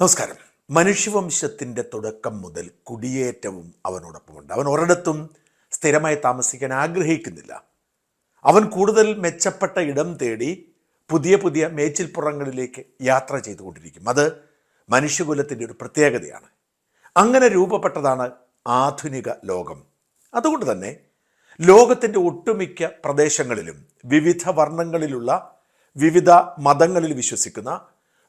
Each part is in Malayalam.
നമസ്കാരം. മനുഷ്യവംശത്തിൻ്റെ തുടക്കം മുതൽ കുടിയേറ്റവും അവനോടൊപ്പമുണ്ട്. അവൻ ഒരിടത്തും സ്ഥിരമായി താമസിക്കാൻ ആഗ്രഹിക്കുന്നില്ല. അവൻ കൂടുതൽ മെച്ചപ്പെട്ട ഇടം തേടി പുതിയ പുതിയ മേച്ചിൽപ്പുറങ്ങളിലേക്ക് യാത്ര ചെയ്തുകൊണ്ടിരിക്കും. അത് മനുഷ്യകുലത്തിൻ്റെ ഒരു പ്രത്യേകതയാണ്. അങ്ങനെ രൂപപ്പെട്ടതാണ് ആധുനിക ലോകം. അതുകൊണ്ട് തന്നെ ലോകത്തിൻ്റെ ഒട്ടുമിക്ക പ്രദേശങ്ങളിലും വിവിധ വർണ്ണങ്ങളിലുള്ള, വിവിധ മതങ്ങളിൽ വിശ്വസിക്കുന്ന,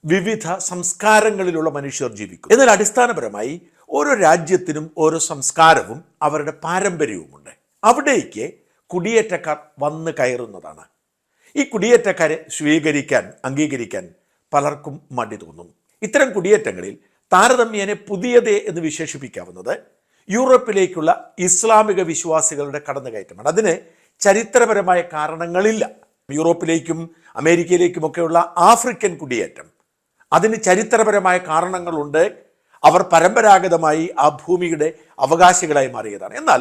വിവിധ സംസ്കാരങ്ങളിലുള്ള മനുഷ്യർ ജീവിക്കും. എന്നാൽ അടിസ്ഥാനപരമായി ഓരോ രാജ്യത്തിനും ഓരോ സംസ്കാരവും അവരുടെ പാരമ്പര്യവുമുണ്ട്. അവിടേക്ക് കുടിയേറ്റക്കാർ വന്നു കയറുന്നതാണ്. ഈ കുടിയേറ്റക്കാരെ സ്വീകരിക്കാൻ, അംഗീകരിക്കാൻ പലർക്കും മടി തോന്നും. ഇത്തരം കുടിയേറ്റങ്ങളിൽ താരതമ്യേന പുതിയതേ എന്ന് വിശേഷിപ്പിക്കാവുന്നത് യൂറോപ്പിലേക്കുള്ള ഇസ്ലാമിക വിശ്വാസികളുടെ കടന്നുകയറ്റമാണ്. അതിന് ചരിത്രപരമായ കാരണങ്ങളില്ല. യൂറോപ്പിലേക്കും അമേരിക്കയിലേക്കുമൊക്കെയുള്ള ആഫ്രിക്കൻ കുടിയേറ്റം, അതിന് ചരിത്രപരമായ കാരണങ്ങളുണ്ട്. അവർ പരമ്പരാഗതമായി ആ ഭൂമിയുടെ അവകാശികളായി മാറിയതാണ്. എന്നാൽ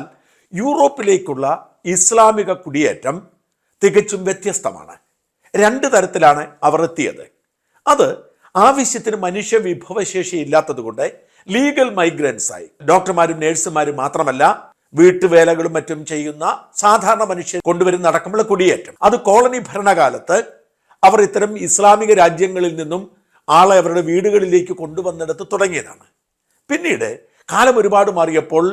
യൂറോപ്പിലേക്കുള്ള ഇസ്ലാമിക കുടിയേറ്റം തികച്ചും വ്യത്യസ്തമാണ്. രണ്ട് തരത്തിലാണ് അവർ എത്തിയത്. അത് ആവശ്യത്തിന് മനുഷ്യ വിഭവശേഷി ഇല്ലാത്തതുകൊണ്ട് ലീഗൽ മൈഗ്രൻസായി, ഡോക്ടർമാരും നേഴ്സുമാരും മാത്രമല്ല, വീട്ടുവേലകളും മറ്റും ചെയ്യുന്ന സാധാരണ മനുഷ്യർ കൊണ്ടുവരുന്ന അടക്കമുള്ള കുടിയേറ്റം. അത് കോളനി ഭരണകാലത്ത് അവർ ഇത്തരം ഇസ്ലാമിക രാജ്യങ്ങളിൽ നിന്നും ആളെ അവരുടെ വീടുകളിലേക്ക് കൊണ്ടുവന്നെടുത്ത് തുടങ്ങിയതാണ്. പിന്നീട് കാലം ഒരുപാട് മാറിയപ്പോൾ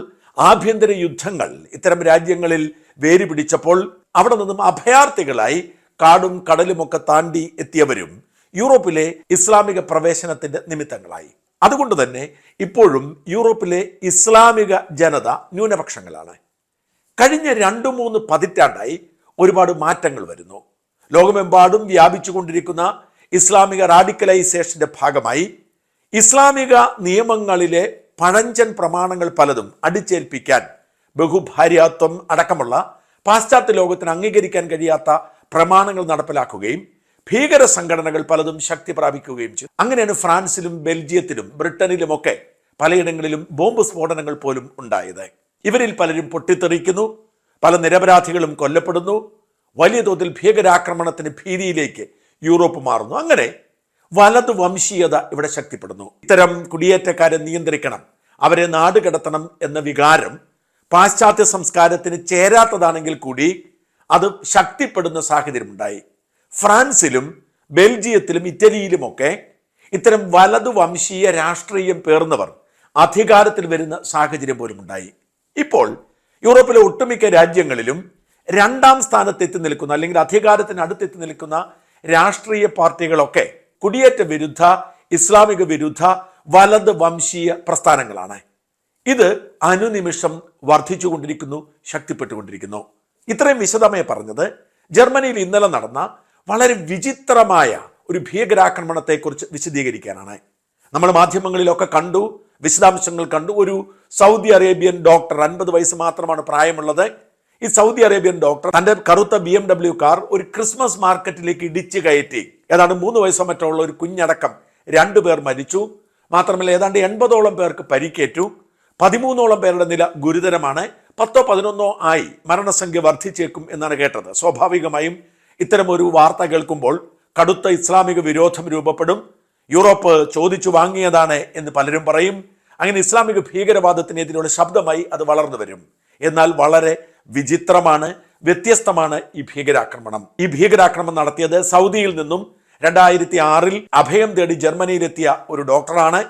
ആഭ്യന്തര യുദ്ധങ്ങൾ ഇത്തരം രാജ്യങ്ങളിൽ വേര് പിടിച്ചപ്പോൾ അവിടെ നിന്നും അഭയാർത്ഥികളായി കാടും കടലുമൊക്കെ താണ്ടി എത്തിയവരും യൂറോപ്പിലെ ഇസ്ലാമിക പ്രവേശനത്തിന്റെ നിമിത്തങ്ങളായി. അതുകൊണ്ട് തന്നെ ഇപ്പോഴും യൂറോപ്പിലെ ഇസ്ലാമിക ജനത ന്യൂനപക്ഷങ്ങളാണ്. കഴിഞ്ഞ 2-3 പതിറ്റാണ്ടായി ഒരുപാട് മാറ്റങ്ങൾ വരുന്നു. ലോകമെമ്പാടും വ്യാപിച്ചുകൊണ്ടിരിക്കുന്ന ഇസ്ലാമിക റാഡിക്കലൈസേഷന്റെ ഭാഗമായി ഇസ്ലാമിക നിയമങ്ങളിലെ പഴഞ്ചൻ പ്രമാണങ്ങൾ പലതും അടിച്ചേൽപ്പിക്കാൻ, ബഹുഭാര്യാത്വം അടക്കമുള്ള പാശ്ചാത്യ ലോകത്തിന് അംഗീകരിക്കാൻ കഴിയാത്ത പ്രമാണങ്ങൾ നടപ്പിലാക്കുകയും ഭീകര സംഘടനകൾ പലതും ശക്തി പ്രാപിക്കുകയും ചെയ്തു. അങ്ങനെയാണ് ഫ്രാൻസിലും ബെൽജിയത്തിലും ബ്രിട്ടനിലുമൊക്കെ പലയിടങ്ങളിലും ബോംബ് സ്ഫോടനങ്ങൾ പോലും ഉണ്ടായത്. ഇവരിൽ പലരും പൊട്ടിത്തെറിക്കുന്നു, പല നിരപരാധികളും കൊല്ലപ്പെടുന്നു. വലിയ തോതിൽ ഭീകരാക്രമണത്തിന് ഭീതിയിലേക്ക് യൂറോപ്പ് മാറുന്നു. അങ്ങനെ വലതു വംശീയത ഇവിടെ ശക്തിപ്പെടുന്നു. ഇത്തരം കുടിയേറ്റക്കാരെ നിയന്ത്രിക്കണം, അവരെ നാടുകടത്തണം എന്ന വികാരം പാശ്ചാത്യ സംസ്കാരത്തിന് ചേരാത്തതാണെങ്കിൽ കൂടി അത് ശക്തിപ്പെടുന്ന സാഹചര്യമുണ്ടായി. ഫ്രാൻസിലും ബെൽജിയത്തിലും ഇറ്റലിയിലുമൊക്കെ ഇത്തരം വലതു വംശീയ രാഷ്ട്രീയം പേർന്നവർ അധികാരത്തിൽ വരുന്ന സാഹചര്യം പോലും ഉണ്ടായി. ഇപ്പോൾ യൂറോപ്പിലെ ഒട്ടുമിക്ക രാജ്യങ്ങളിലും 2ാം സ്ഥാനത്തെത്തി നിൽക്കുന്ന, അല്ലെങ്കിൽ അധികാരത്തിന് അടുത്തെത്തി നിൽക്കുന്ന രാഷ്ട്രീയ പാർട്ടികളൊക്കെ കുടിയേറ്റ വിരുദ്ധ, ഇസ്ലാമിക വിരുദ്ധ, വലത് വംശീയ പ്രസ്ഥാനങ്ങളാണ്. ഇത് അനുനിമിഷം വർദ്ധിച്ചുകൊണ്ടിരിക്കുന്നു, ശക്തിപ്പെട്ടുകൊണ്ടിരിക്കുന്നു. ഇത്രയും വിശദമായി പറഞ്ഞത് ജർമ്മനിയിൽ ഇന്നലെ നടന്ന വളരെ വിചിത്രമായ ഒരു ഭീകരാക്രമണത്തെക്കുറിച്ച് വിശദീകരിക്കാനാണ്. നമ്മൾ മാധ്യമങ്ങളിലൊക്കെ കണ്ടു, വിശദാംശങ്ങൾ കണ്ടു. ഒരു സൗദി അറേബ്യൻ ഡോക്ടർ, 50 വയസ്സ് മാത്രമാണ് പ്രായമുള്ളത്. ഈ സൗദി അറേബ്യൻ ഡോക്ടർ തന്റെ കറുത്ത BMW കാർ ഒരു ക്രിസ്മസ് മാർക്കറ്റിലേക്ക് ഇടിച്ചു കയറ്റി. ഏതാണ്ട് 3 വയസ്സോ മറ്റോ ഉള്ള ഒരു കുഞ്ഞടക്കം 2 പേർ മരിച്ചു. മാത്രമല്ല ഏതാണ്ട് 80ഓളം പേർക്ക് പരിക്കേറ്റു. 13ഓളം പേരുടെ നില ഗുരുതരമാണ്. 10-11 ആയി മരണസംഖ്യ വർദ്ധിച്ചേക്കും എന്നാണ് കേട്ടത്. സ്വാഭാവികമായും ഇത്തരം ഒരു വാർത്ത കേൾക്കുമ്പോൾ കടുത്ത ഇസ്ലാമിക വിരോധം രൂപപ്പെടും. യൂറോപ്പ് ചോദിച്ചു വാങ്ങിയതാണ് എന്ന് പലരും പറയും. അങ്ങനെ ഇസ്ലാമിക ഭീകരവാദത്തിനെതിരെയുള്ള ശബ്ദമായി അത് വളർന്നു വരും. എന്നാൽ വളരെ വിചിത്രമാണ്, വ്യത്യസ്തമാണ് ഈ ഭീകരാക്രമണം. ഈ ഭീകരാക്രമണം നടത്തിയത് സൗദിയിൽ നിന്നും 2006 അഭയം തേടി ജർമ്മനിയിലെത്തിയ ഒരു ഡോക്ടറാണ്.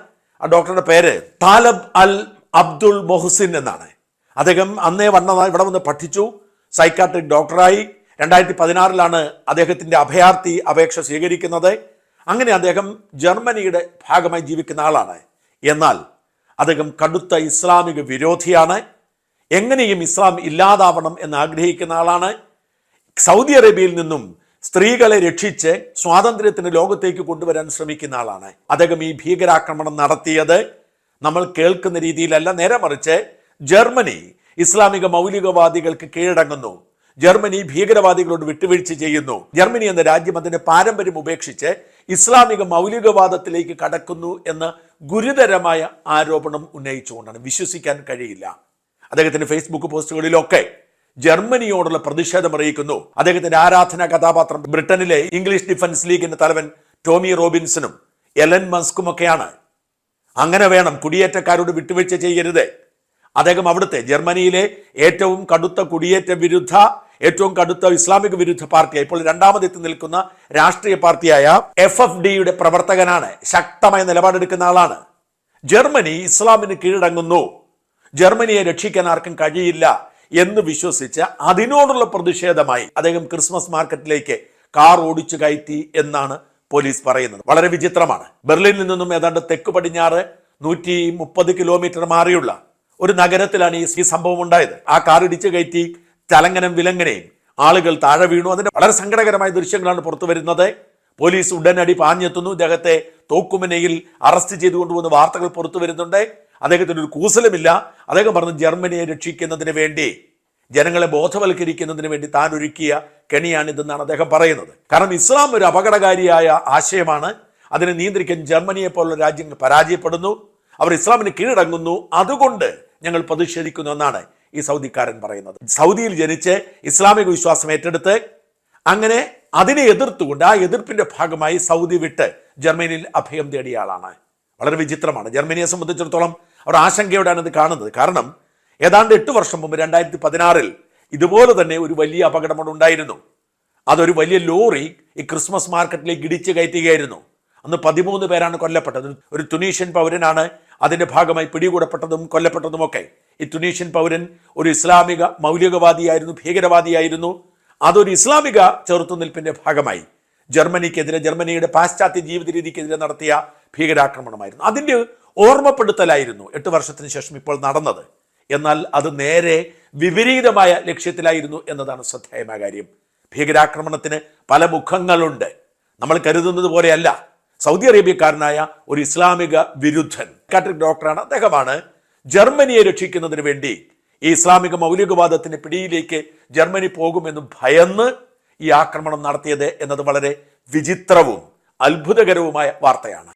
ആ ഡോക്ടറുടെ പേര് താലബ് അൽ അബ്ദുൾ മൊഹ്സിൻ എന്നാണ്. അദ്ദേഹം അന്നേ ഇവിടെ വന്ന് പഠിച്ചു, സൈക്കാട്രിക് ഡോക്ടറായി. 2016 അദ്ദേഹത്തിന്റെ അഭയാർത്ഥി അപേക്ഷ സ്വീകരിക്കുന്നത്. അങ്ങനെ അദ്ദേഹം ജർമ്മനിയുടെ ഭാഗമായി ജീവിക്കുന്ന ആളാണ്. എന്നാൽ അദ്ദേഹം കടുത്ത ഇസ്ലാമിക വിരോധിയാണ്. എങ്ങനെയും ഇസ്ലാം ഇല്ലാതാവണം എന്ന് ആഗ്രഹിക്കുന്ന ആളാണ്. സൗദി അറേബ്യയിൽ നിന്നും സ്ത്രീകളെ രക്ഷിച്ച് സ്വാതന്ത്ര്യത്തിന് ലോകത്തേക്ക് കൊണ്ടുവരാൻ ശ്രമിക്കുന്ന ആളാണ്. അദ്ദേഹം ഈ ഭീകരാക്രമണം നടത്തിയത് നമ്മൾ കേൾക്കുന്ന രീതിയിലല്ല, നേരെ മറിച്ച് ജർമ്മനി ഇസ്ലാമിക മൗലികവാദികൾക്ക് കീഴടങ്ങുന്നു, ജർമ്മനി ഭീകരവാദികളോട് വിട്ടുവീഴ്ച ചെയ്യുന്നു, ജർമ്മനി എന്ന രാജ്യം അതിന്റെ പാരമ്പര്യം ഉപേക്ഷിച്ച് ഇസ്ലാമിക മൗലികവാദത്തിലേക്ക് കടക്കുന്നു എന്ന ഗുരുതരമായ ആരോപണം ഉന്നയിച്ചുകൊണ്ടാണ്. വിശ്വസിക്കാൻ കഴിയില്ല. അദ്ദേഹത്തിന്റെ ഫേസ്ബുക്ക് പോസ്റ്റുകളിലൊക്കെ ജർമ്മനിയോടുള്ള പ്രതിഷേധം അറിയിക്കുന്നു. അദ്ദേഹത്തിന്റെ ആരാധനാ കഥാപാത്രം ബ്രിട്ടനിലെ ഇംഗ്ലീഷ് ഡിഫൻസ് ലീഗിന്റെ തലവൻ ടോമി റോബിൻസണും എലൻ മസ്കുമൊക്കെയാണ്. അങ്ങനെ വേണം, കുടിയേറ്റക്കാരോട് വിട്ടുവീഴ്ച ചെയ്യരുത്. അദ്ദേഹം അവിടുത്തെ ജർമ്മനിയിലെ ഏറ്റവും കടുത്ത കുടിയേറ്റ വിരുദ്ധ, ഏറ്റവും കടുത്ത ഇസ്ലാമിക വിരുദ്ധ പാർട്ടിയായി ഇപ്പോൾ രണ്ടാമതെത്തി നിൽക്കുന്ന രാഷ്ട്രീയ പാർട്ടിയായ FFD പ്രവർത്തകനാണ്. ശക്തമായ നിലപാടെടുക്കുന്ന ആളാണ്. ജർമ്മനി ഇസ്ലാമിന് കീഴടങ്ങുന്നു, ജർമ്മനിയെ രക്ഷിക്കാൻ ആർക്കും കഴിയില്ല എന്ന് വിശ്വസിച്ച് അതിനോടുള്ള പ്രതിഷേധമായി അദ്ദേഹം ക്രിസ്മസ് മാർക്കറ്റിലേക്ക് കാർ ഓടിച്ചു കയറ്റി എന്നാണ് പോലീസ് പറയുന്നത്. വളരെ വിചിത്രമാണ്. ബെർലിനിൽ നിന്നും ഏതാണ്ട് തെക്ക് പടിഞ്ഞാറ് 130 കിലോമീറ്റർ മാറിയുള്ള ഒരു നഗരത്തിലാണ് ഈ സംഭവം ഉണ്ടായത്. ആ കാർ ഇടിച്ചു കയറ്റി ചലങ്ങനം വിലങ്ങനെയും ആളുകൾ താഴെ വീണു. അതിന്റെ വളരെ സങ്കടകരമായ ദൃശ്യങ്ങളാണ് പുറത്തു വരുന്നത്. പോലീസ് ഉടനടി പാഞ്ഞെത്തുന്നു. ഇദ്ദേഹത്തെ തോക്കുമനയിൽ അറസ്റ്റ് ചെയ്തുകൊണ്ടുവന്ന വാർത്തകൾ പുറത്തു വരുന്നുണ്ട്. അദ്ദേഹത്തിന് ഒരു കൂസലുമില്ല. അദ്ദേഹം പറഞ്ഞു, ജർമ്മനിയെ രക്ഷിക്കുന്നതിന് വേണ്ടി, ജനങ്ങളെ ബോധവൽക്കരിക്കുന്നതിന് വേണ്ടി താൻ ഒരുക്കിയ കെണിയാണിതെന്നാണ് അദ്ദേഹം പറയുന്നത്. കാരണം ഇസ്ലാം ഒരു അപകടകാരിയായ ആശയമാണ്. അതിനെ നിയന്ത്രിക്കാൻ ജർമ്മനിയെ പോലുള്ള രാജ്യങ്ങൾ പരാജയപ്പെടുന്നു. അവർ ഇസ്ലാമിന് കീഴടങ്ങുന്നു. അതുകൊണ്ട് ഞങ്ങൾ പ്രതിഷേധിക്കുന്നു എന്നാണ് ഈ സൗദിക്കാരൻ പറയുന്നത്. സൗദിയിൽ ജനിച്ച് ഇസ്ലാമിക വിശ്വാസം ഏറ്റെടുത്ത് അങ്ങനെ അതിനെ എതിർത്തുകൊണ്ട് ആ എതിർപ്പിന്റെ ഭാഗമായി സൗദി വിട്ട് ജർമ്മനിയിൽ അഭയം തേടിയ ആളാണ്. വളരെ വിചിത്രമാണ്. ജർമ്മനിയെ സംബന്ധിച്ചിടത്തോളം അവർ ആശങ്കയോടാണ് ഇത് കാണുന്നത്. കാരണം ഏതാണ്ട് 8 വർഷം മുമ്പ് 2016 ഇതുപോലെ തന്നെ ഒരു വലിയ അപകടം ഉണ്ടായിരുന്നു. അതൊരു വലിയ ലോറി ഈ ക്രിസ്മസ് മാർക്കറ്റിലേക്ക് ഇടിച്ചു കയറ്റുകയായിരുന്നു. അന്ന് 13 പേരാണ് കൊല്ലപ്പെട്ടത്. ഒരു തുനീഷ്യൻ പൗരനാണ് അതിന്റെ ഭാഗമായി പിടികൂടപ്പെട്ടതും കൊല്ലപ്പെട്ടതുമൊക്കെ. ഈ തുനീഷ്യൻ പൗരൻ ഒരു ഇസ്ലാമിക മൗലികവാദിയായിരുന്നു, ഭീകരവാദിയായിരുന്നു. അതൊരു ഇസ്ലാമിക ചെറുത്തുനിൽപ്പിന്റെ ഭാഗമായി ജർമ്മനിക്കെതിരെ, ജർമ്മനിയുടെ പാശ്ചാത്യ ജീവിത രീതിക്കെതിരെ നടത്തിയ ഭീകരാക്രമണമായിരുന്നു. അതിന്റെ ഓർമ്മപ്പെടുത്തലായിരുന്നു 8 വർഷത്തിന് ശേഷം ഇപ്പോൾ നടന്നത്. എന്നാൽ അത് നേരെ വിപരീതമായ ലക്ഷ്യത്തിലായിരുന്നു എന്നതാണ് ശ്രദ്ധേയമായ കാര്യം. ഭീകരാക്രമണത്തിന് പല മുഖങ്ങളുണ്ട്. നമ്മൾ കരുതുന്നത് പോലെയല്ല. സൗദി അറേബ്യക്കാരനായ ഒരു ഇസ്ലാമിക വിരുദ്ധൻ, സൈക്കാട്രിക് ഡോക്ടറാണ്. അദ്ദേഹമാണ് ജർമ്മനിയെ രക്ഷിക്കുന്നതിന് വേണ്ടി ഈ ഇസ്ലാമിക മൗലികവാദത്തിന്റെ പിടിയിലേക്ക് ജർമ്മനി പോകുമെന്ന് ഭയന്ന് ഈ ആക്രമണം നടത്തിയത് എന്നത് വളരെ വിചിത്രവും അത്ഭുതകരവുമായ വാർത്തയാണ്.